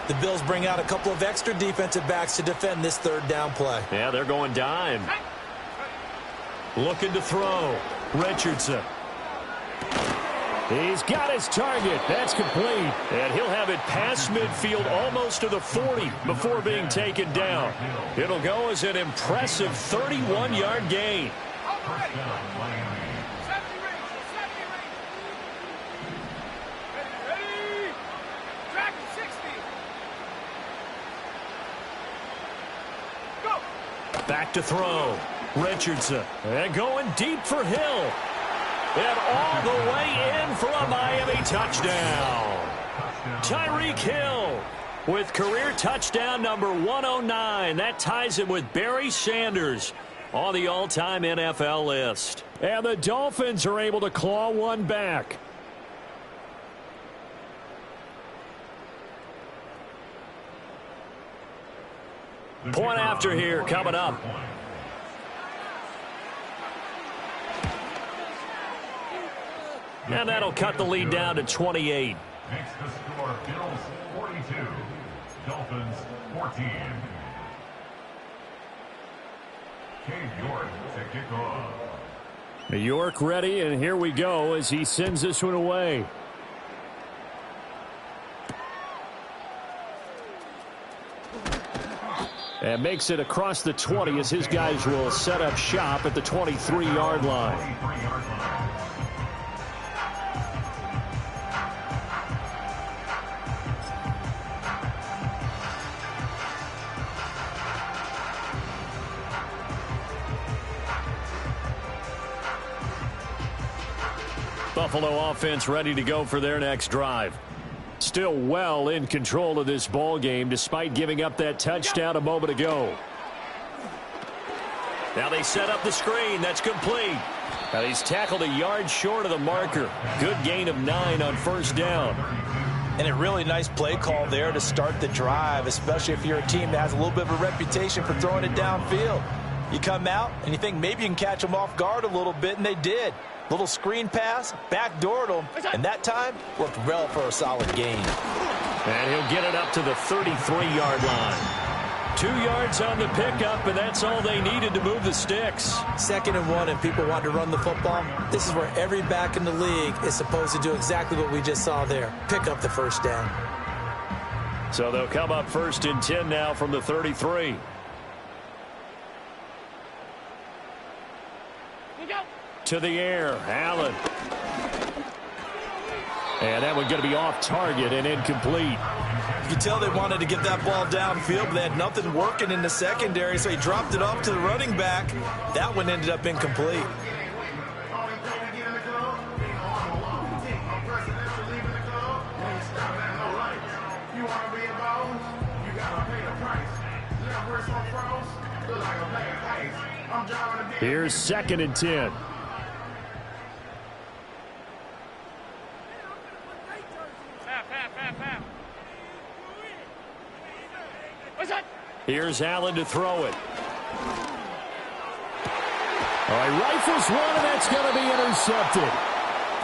The Bills bring out a couple of extra defensive backs to defend this 3rd down play. Yeah, they're going dime. Looking to throw. Richardson. He's got his target. That's complete. And he'll have it past midfield almost to the 40 before being taken down. It'll go as an impressive 31-yard gain. Back to throw. Richardson. And going deep for Hill. And all the way in for a Miami touchdown. Tyreek Hill with career touchdown number 109. That ties him with Barry Sanders on the all-time NFL list. And the Dolphins are able to claw one back. Point after here coming up. And that'll cut the lead down to 28. Makes the score Bills 42, Dolphins 14. Cade York to kick off. York ready, and here we go as he sends this one away. And makes it across the 20 as his guys will set up shop at the 23-yard line. Buffalo offense ready to go for their next drive. Still well in control of this ball game despite giving up that touchdown a moment ago. Now they set up the screen. That's complete. Now he's tackled a yard short of the marker. Good gain of 9 on first down. And a really nice play call there to start the drive, especially if you're a team that has a little bit of a reputation for throwing it downfield. You come out and you think maybe you can catch them off guard a little bit, and they did. Little screen pass, backdoored them, and that time worked well for a solid gain. And he'll get it up to the 33-yard line. 2 yards on the pickup, and that's all they needed to move the sticks. 2nd and 1, and people want to run the football. This is where every back in the league is supposed to do exactly what we just saw there. Pick up the first down. So they'll come up 1st and 10 now from the 33. To the air, Allen. And that one going to be off target and incomplete. You can tell they wanted to get that ball downfield, but they had nothing working in the secondary, so he dropped it off to the running back. That one ended up incomplete. Here's 2nd and 10. Here's Allen to throw it. All right, rifles one, and that's going to be intercepted.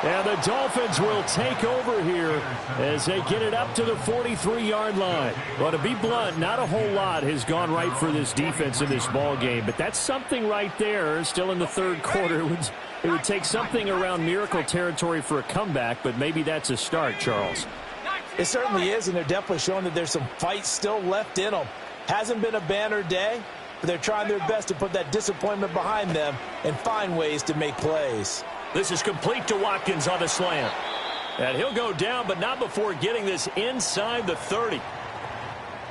And the Dolphins will take over here as they get it up to the 43-yard line. Well, to be blunt, not a whole lot has gone right for this defense in this ball game, but that's something right there. Still in the third quarter. It would take something around miracle territory for a comeback, but maybe that's a start, Charles. It certainly is, and they're definitely showing that there's some fight still left in them. Hasn't been a banner day, but they're trying their best to put that disappointment behind them and find ways to make plays. This is complete to Watkins on the slant. And he'll go down, but not before getting this inside the 30.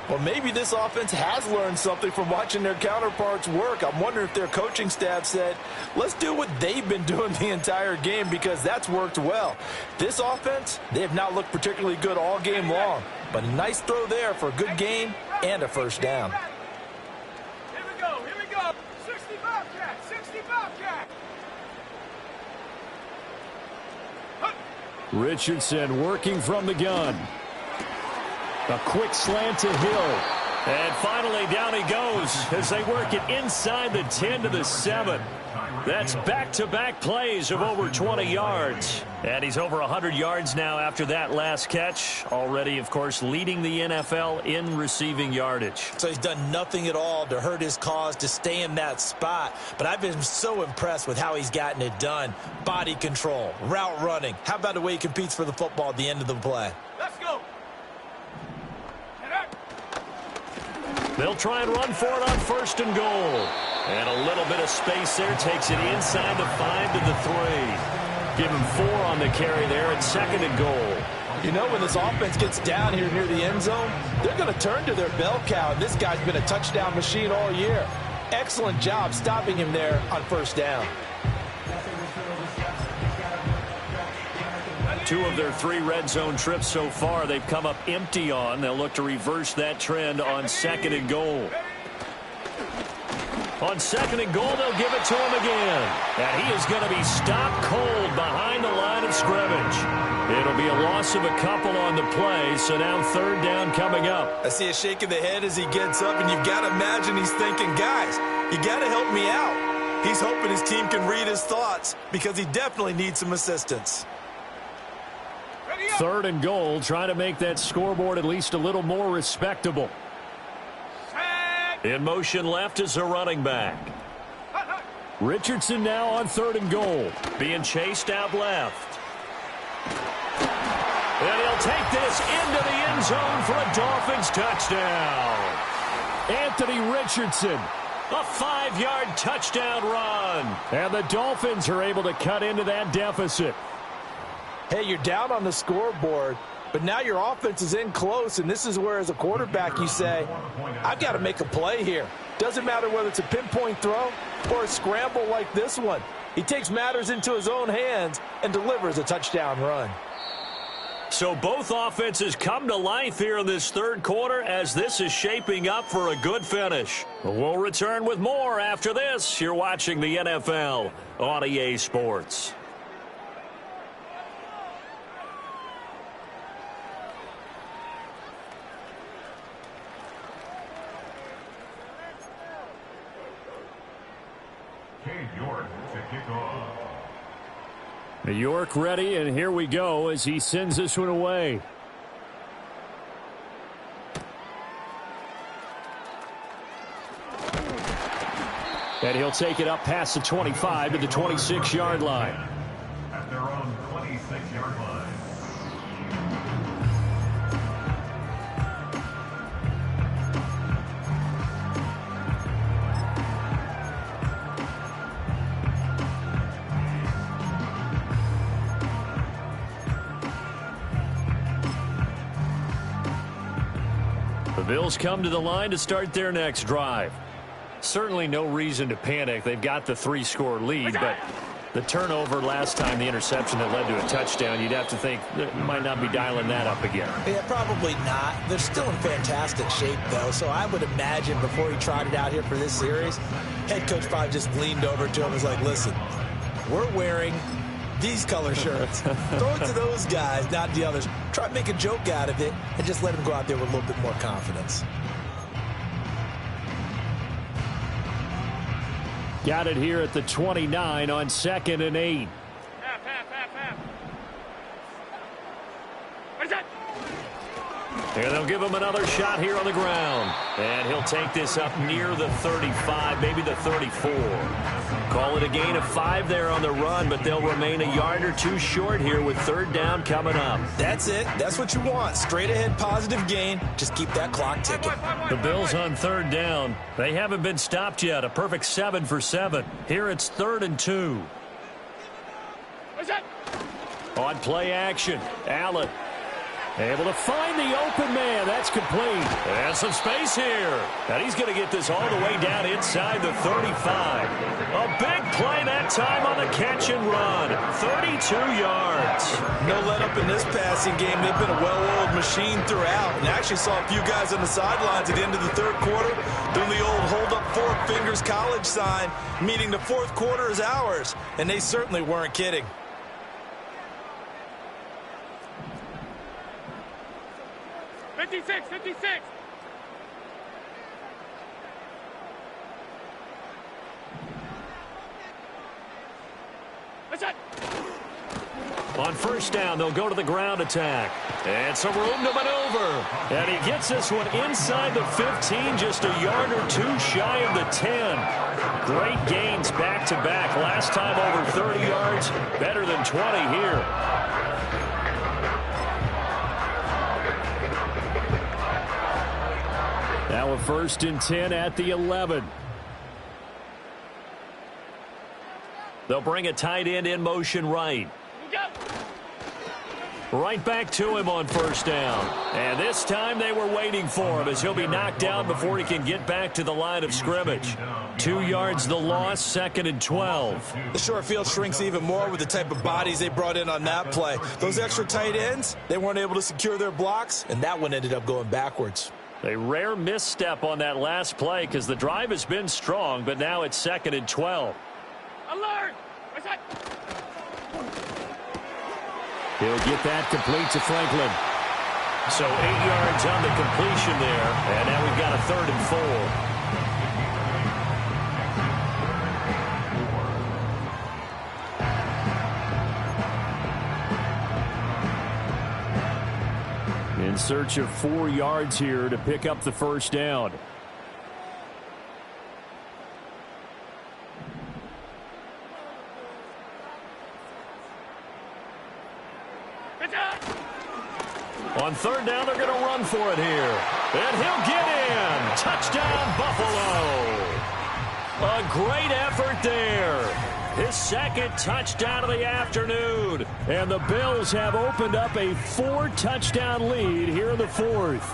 Well, maybe this offense has learned something from watching their counterparts work. I'm wondering if their coaching staff said, let's do what they've been doing the entire game, because that's worked well. This offense, they have not looked particularly good all game long, but a nice throw there for a good gain and a first down. Here we go. 60 Bobcat. Richardson working from the gun. A quick slant to Hill. And finally down he goes as they work it inside the 10 to the 7. That's back-to-back plays of over 20 yards. And he's over 100 yards now after that last catch. Already, of course, leading the NFL in receiving yardage. So he's done nothing at all to hurt his cause to stay in that spot. But I've been so impressed with how he's gotten it done. Body control, route running. How about the way he competes for the football at the end of the play? Let's go. They'll try and run for it on 1st and goal. And a little bit of space there takes it inside the 5 to the 3. Give him 4 on the carry there at 2nd and goal. You know, when this offense gets down here near the end zone, they're going to turn to their bell cow, and this guy's been a touchdown machine all year. Excellent job stopping him there on 1st down. 2 of their 3 red zone trips so far they've come up empty on. They'll look to reverse that trend on 2nd and goal. On 2nd and goal, they'll give it to him again. And he is going to be stopped cold behind the line of scrimmage. It'll be a loss of a couple on the play, so now 3rd down coming up. I see a shake of the head as he gets up, and you've got to imagine he's thinking, guys, you got to help me out. He's hoping his team can read his thoughts because he definitely needs some assistance. 3rd and goal, trying to make that scoreboard at least a little more respectable. In motion left is a running back. Richardson now on 3rd and goal. Being chased out left. And he'll take this into the end zone for a Dolphins touchdown. Anthony Richardson, a 5-yard touchdown run. And the Dolphins are able to cut into that deficit. Hey, you're down on the scoreboard, but now your offense is in close, and this is where, as a quarterback, you say, I've got to make a play here. Doesn't matter whether it's a pinpoint throw or a scramble like this one. He takes matters into his own hands and delivers a touchdown run. So both offenses come to life here in this 3rd quarter as this is shaping up for a good finish. We'll return with more after this. You're watching the NFL on EA Sports. York to kick off. York ready, and here we go as he sends this one away. And he'll take it up past the 25 to the 26-yard line. At their own 26-yard line. Bills come to the line to start their next drive. Certainly no reason to panic. They've got the 3-score lead, but the turnover last time, the interception that led to a touchdown, you'd have to think they might not be dialing that up again. Yeah, probably not. They're still in fantastic shape, though, so I would imagine before he trotted out here for this series, head coach probably just leaned over to him and was like, listen, we're wearing these color shirts. Throw it to those guys, not the others. Try to make a joke out of it and just let them go out there with a little bit more confidence. Got it here at the 29 on 2nd and 8. Half. What is that? And they'll give him another shot here on the ground. And he'll take this up near the 35, maybe the 34. Call it a gain of 5 there on the run, but they'll remain a yard or two short here with 3rd down coming up. That's it. That's what you want. Straight ahead positive gain. Just keep that clock ticking. The Bills on 3rd down. They haven't been stopped yet. A perfect 7 for 7. Here it's 3rd and 2. What's that? On play action, Allen able to find the open man. That's complete. And some space here. And he's going to get this all the way down inside the 35. A big play that time on the catch and run. 32 yards. No let up in this passing game. They've been a well-oiled machine throughout. And I actually saw a few guys on the sidelines at the end of the 3rd quarter doing the old hold up 4 fingers college sign, meaning the 4th quarter is ours. And they certainly weren't kidding. 56. What's that? On 1st down, they'll go to the ground attack. And some room to maneuver. And he gets this one inside the 15, just a yard or two shy of the 10. Great gains back-to-back. Last time over 30 yards, better than 20 here. Now a 1st and 10 at the 11. They'll bring a tight end in motion right. Right back to him on 1st down. And this time they were waiting for him as he'll be knocked down before he can get back to the line of scrimmage. 2 yards the loss, 2nd and 12. The short field shrinks even more with the type of bodies they brought in on that play. Those extra tight ends, they weren't able to secure their blocks, and that one ended up going backwards. A rare misstep on that last play because the drive has been strong, but now it's 2nd and 12. Alert! What's that? He'll get that complete to Franklin. So 8 yards on the completion there, and now we've got a 3rd and 4. In search of 4 yards here to pick up the 1st down. On 3rd down, they're going to run for it here. And he'll get in. Touchdown, Buffalo. A great effort there. His 2nd touchdown of the afternoon. And the Bills have opened up a 4-touchdown lead here in the 4th.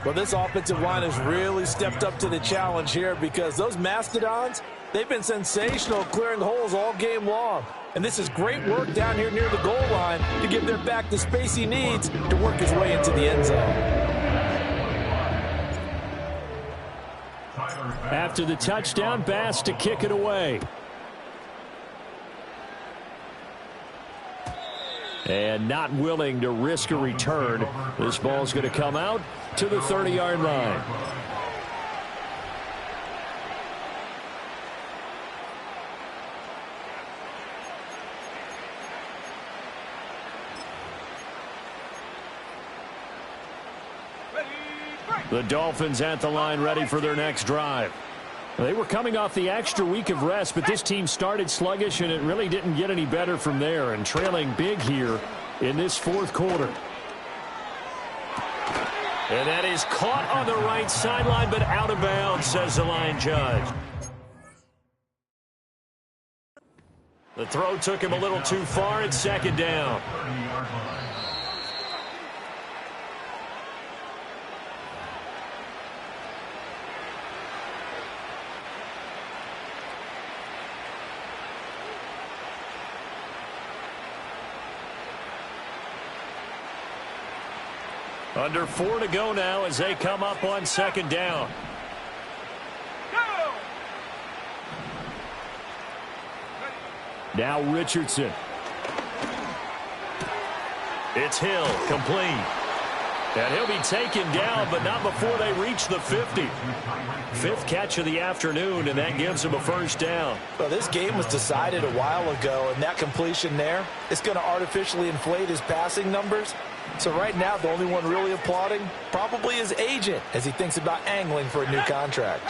Well, this offensive line has really stepped up to the challenge here because those Mastodons, they've been sensational clearing holes all game long. And this is great work down here near the goal line to give their back the space he needs to work his way into the end zone. After the touchdown, Bass to kick it away. And not willing to risk a return. This ball's going to come out to the 30-yard line. The Dolphins at the line ready for their next drive. They were coming off the extra week of rest, but this team started sluggish, and it really didn't get any better from there, and trailing big here in this 4th quarter. And that is caught on the right sideline, but out of bounds, says the line judge. The throw took him a little too far. It's 2nd down. Under 4 to go now as they come up on second down. Now Richardson. It's Hill, complete. And he'll be taken down, but not before they reach the 50. 5th catch of the afternoon, and that gives him a first down. Well, this game was decided a while ago, and that completion there is going to artificially inflate his passing numbers. So right now, the only one really applauding probably his agent as he thinks about angling for a new contract.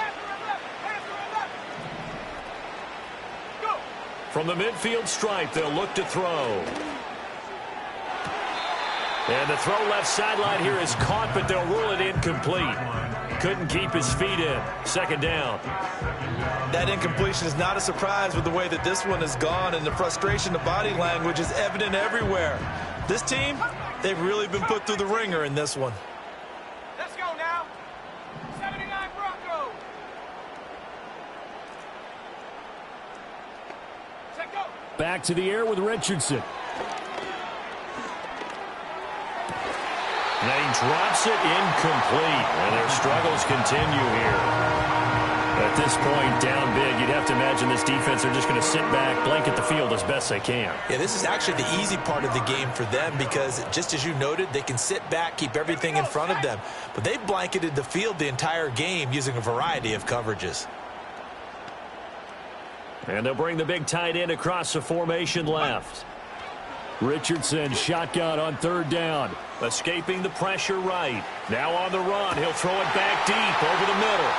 From the midfield stripe, they'll look to throw. And the throw left sideline here is caught, but they'll rule it incomplete. Couldn't keep his feet in. Second down. That incompletion is not a surprise with the way that this one has gone, and the frustration, the body language is evident everywhere. This team, they've really been put through the ringer in this one. Let's go now. 79 Broncos. Set go. Back to the air with Richardson. And he drops it incomplete, and their struggles continue here. At this point, down big, you'd have to imagine this defense are just going to sit back, blanket the field as best they can. Yeah, this is actually the easy part of the game for them because, just as you noted, they can sit back, keep everything in front of them. But they've blanketed the field the entire game using a variety of coverages. And they'll bring the big tight end across the formation left. Richardson shotgun on third down. Escaping the pressure right. Now on the run. He'll throw it back deep over the middle.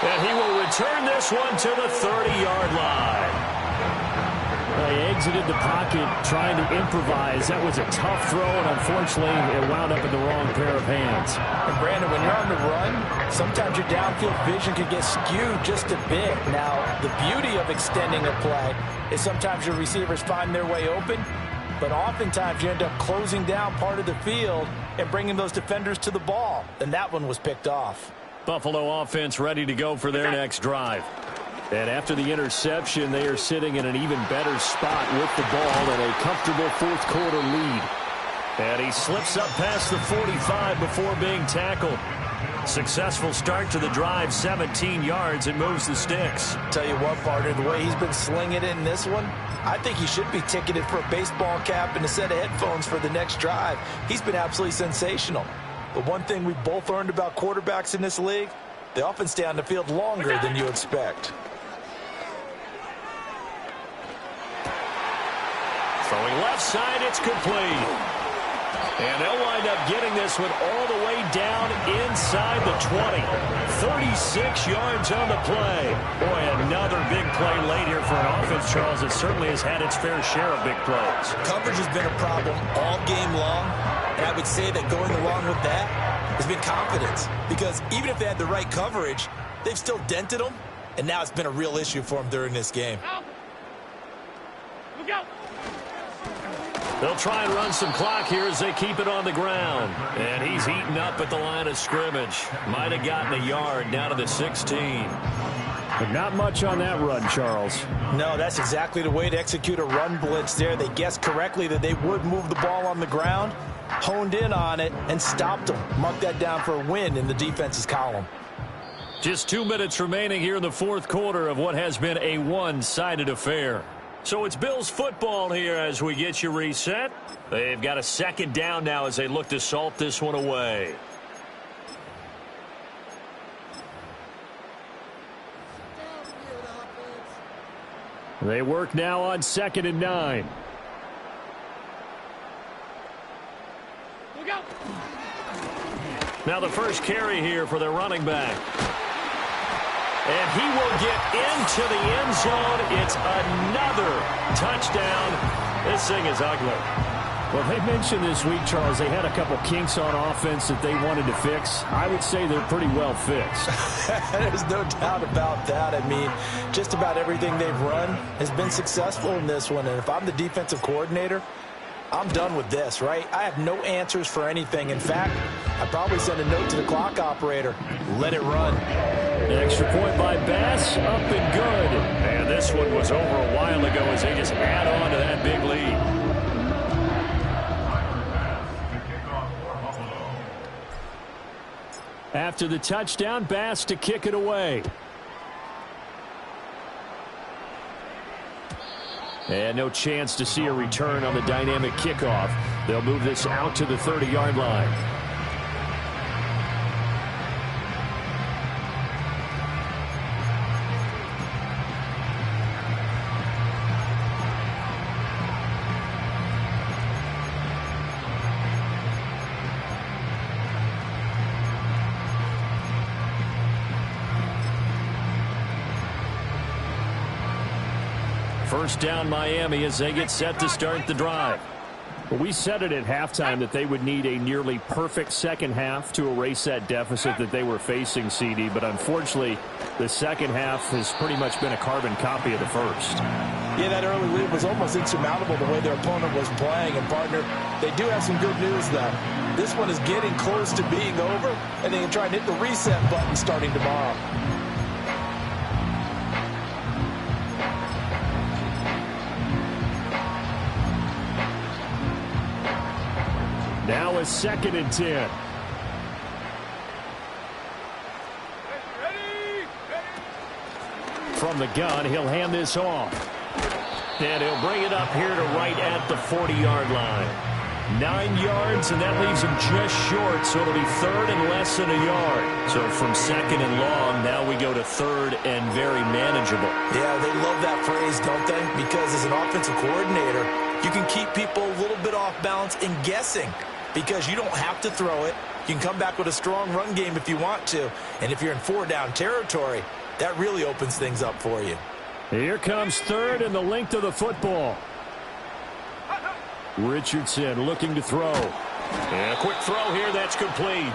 And he will return this one to the 30-yard line. He exited the pocket trying to improvise. That was a tough throw, and unfortunately, it wound up in the wrong pair of hands. And Brandon, when you're on the run, sometimes your downfield vision can get skewed just a bit. Now, the beauty of extending a play is sometimes your receivers find their way open, but oftentimes you end up closing down part of the field and bringing those defenders to the ball. And that one was picked off. Buffalo offense ready to go for their next drive. And after the interception, they are sitting in an even better spot with the ball and a comfortable fourth-quarter lead. And he slips up past the 45 before being tackled. Successful start to the drive, 17 yards, and moves the sticks. Tell you what, partner, the way he's been slinging it in this one, I think he should be ticketed for a baseball cap and a set of headphones for the next drive. He's been absolutely sensational. But one thing we both learned about quarterbacks in this league, they often stay on the field longer than you expect. Throwing left side, it's complete. And they'll wind up getting this one all the way down inside the 20. 36 yards on the play. Boy, another big play late here for an offense, Charles, that certainly has had its fair share of big plays. Coverage has been a problem all game long, and I would say that going along with that has been confidence. Because even if they had the right coverage, they've still dented them, and now it's been a real issue for them during this game. Look out. They'll try and run some clock here as they keep it on the ground. And he's eaten up at the line of scrimmage. Might have gotten a yard down to the 16. But not much on that run, Charles. No, that's exactly the way to execute a run blitz there. They guessed correctly that they would move the ball on the ground, honed in on it, and stopped them. Mark that down for a win in the defense's column. Just 2 minutes remaining here in the fourth quarter of what has been a one-sided affair. So it's Bills football here as we get you reset. They've got a second down now as they look to salt this one away. They work now on 2nd and 9. Look out. Now the first carry here for their running back. And he will get into the end zone. It's another touchdown. This thing is ugly. Well, they mentioned this week, Charles, they had a couple kinks on offense that they wanted to fix. I would say they're pretty well fixed. There's no doubt about that. I mean, just about everything they've run has been successful in this one. And if I'm the defensive coordinator, I'm done with this, right? I have no answers for anything. In fact, I'd probably send a note to the clock operator. Let it run. An extra point by Bass, up and good. And this one was over a while ago as they just add on to that big lead. After the touchdown, Bass to kick it away. And no chance to see a return on the dynamic kickoff. They'll move this out to the 30-yard line. First down Miami as they get set to start the drive. We said it at halftime that they would need a nearly perfect second half to erase that deficit that they were facing, CD. But unfortunately, the second half has pretty much been a carbon copy of the first. Yeah, that early lead was almost insurmountable the way their opponent was playing. And, partner, they do have some good news, though. This one is getting close to being over, and they can try and hit the reset button starting tomorrow. Now a 2nd and 10. From the gun, he'll hand this off. And he'll bring it up here to right at the 40-yard line. 9 yards, and that leaves him just short, so it'll be 3rd and less than a yard. So from 2nd and long, now we go to 3rd and very manageable. Yeah, they love that phrase, don't they? Because as an offensive coordinator, you can keep people a little bit off balance and guessing. Because you don't have to throw it. You can come back with a strong run game if you want to. And if you're in 4-down territory, that really opens things up for you. Here comes 3rd and the length of the football. Richardson looking to throw. And a quick throw here, that's complete.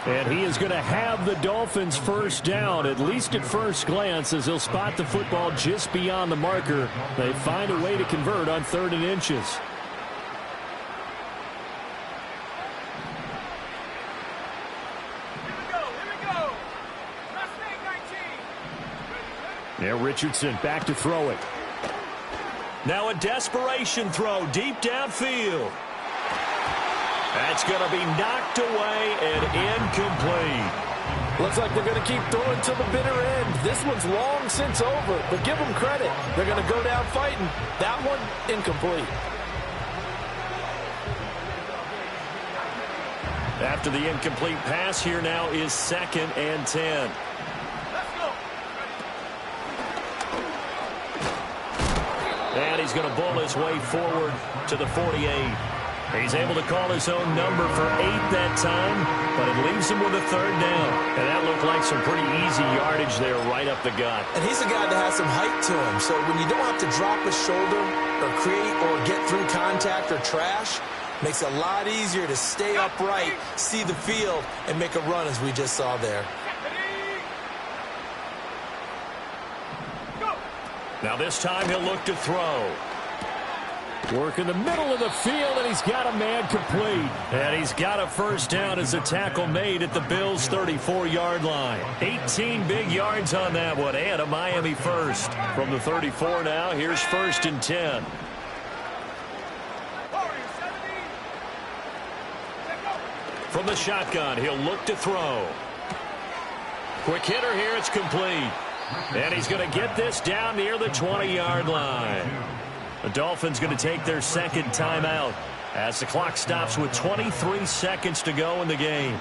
And he is going to have the Dolphins first down, at least at first glance, as he'll spot the football just beyond the marker. They find a way to convert on 3rd and inches. Now Richardson back to throw it. Now a desperation throw deep downfield. That's going to be knocked away and incomplete. Looks like they're going to keep throwing to the bitter end. This one's long since over, but give them credit. They're going to go down fighting. That one, incomplete. After the incomplete pass, here now is 2nd and 10. And he's going to bull his way forward to the 48. He's able to call his own number for 8 that time, but it leaves him with a 3rd down. And that looked like some pretty easy yardage there right up the gut. And he's a guy that has some height to him, so when you don't have to drop a shoulder or create or get through contact or trash, makes it a lot easier to stay upright, see the field, and make a run as we just saw there. Now this time he'll look to throw. Work in the middle of the field, and he's got a man complete. And he's got a first down as a tackle made at the Bills' 34-yard line. 18 big yards on that one, and a Miami first. From the 34 now, here's 1st and 10. From the shotgun, he'll look to throw. Quick hitter here, it's complete. And he's going to get this down near the 20-yard line. The Dolphins going to take their 2nd timeout as the clock stops with 23 seconds to go in the game.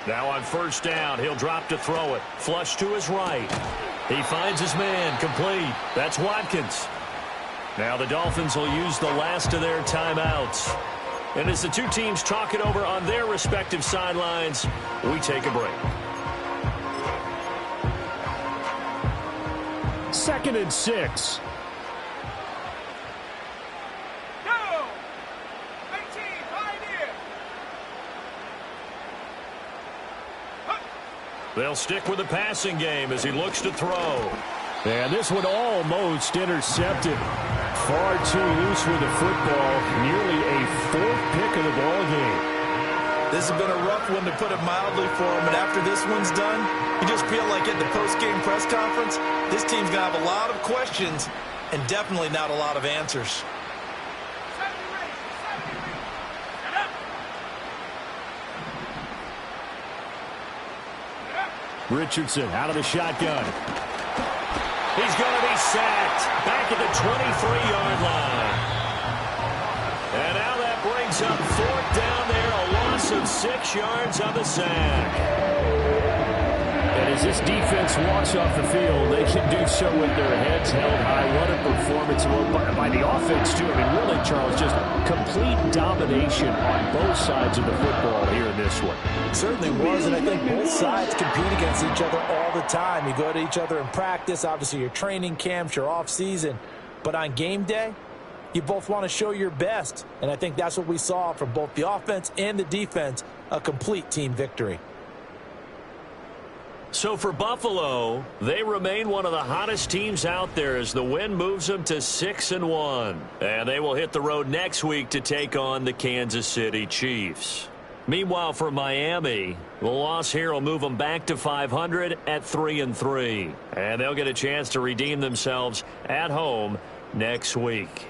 Now on 1st down, he'll drop to throw it. Flush to his right. He finds his man, complete. That's Watkins. Now the Dolphins will use the last of their timeouts. And as the two teams talk it over on their respective sidelines, we take a break. 2nd and 6. Go! 18, Pioneer! They'll stick with the passing game as he looks to throw. And this one almost intercepted. Far too loose with the football. Nearly a 4th pick of the ball game. This has been a rough one, to put it mildly, for him. And after this one's done, you just feel like at the post-game press conference, this team's going to have a lot of questions and definitely not a lot of answers. Richardson out of the shotgun. He's going to be sacked back at the 23-yard line. And now that brings up 4th down there, a loss of 6 yards on the sack. And as this defense walks off the field, they can do so with their heads held high. What a performance by the offense, too. I mean, really, Charles, just complete domination on both sides of the football here in this one. Certainly was, and I think both sides compete against each other all the time. You go to each other in practice, obviously your training camps, your off-season. But on game day, you both want to show your best. And I think that's what we saw from both the offense and the defense, a complete team victory. So for Buffalo, they remain one of the hottest teams out there as the win moves them to 6-1. And they will hit the road next week to take on the Kansas City Chiefs. Meanwhile, for Miami, the loss here will move them back to 500 at 3-3. And they'll get a chance to redeem themselves at home next week.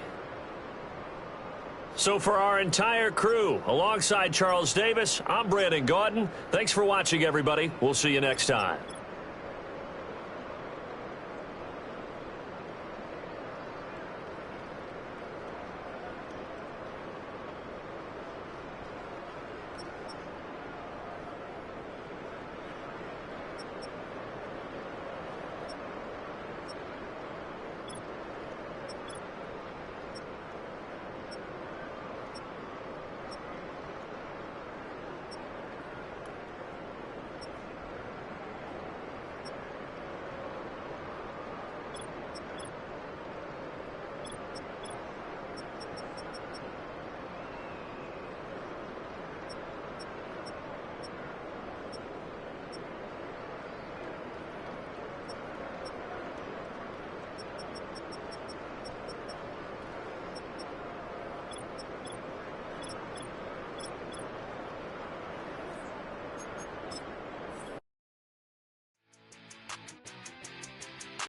So for our entire crew, alongside Charles Davis, I'm Brandon Gaudin. Thanks for watching, everybody. We'll see you next time.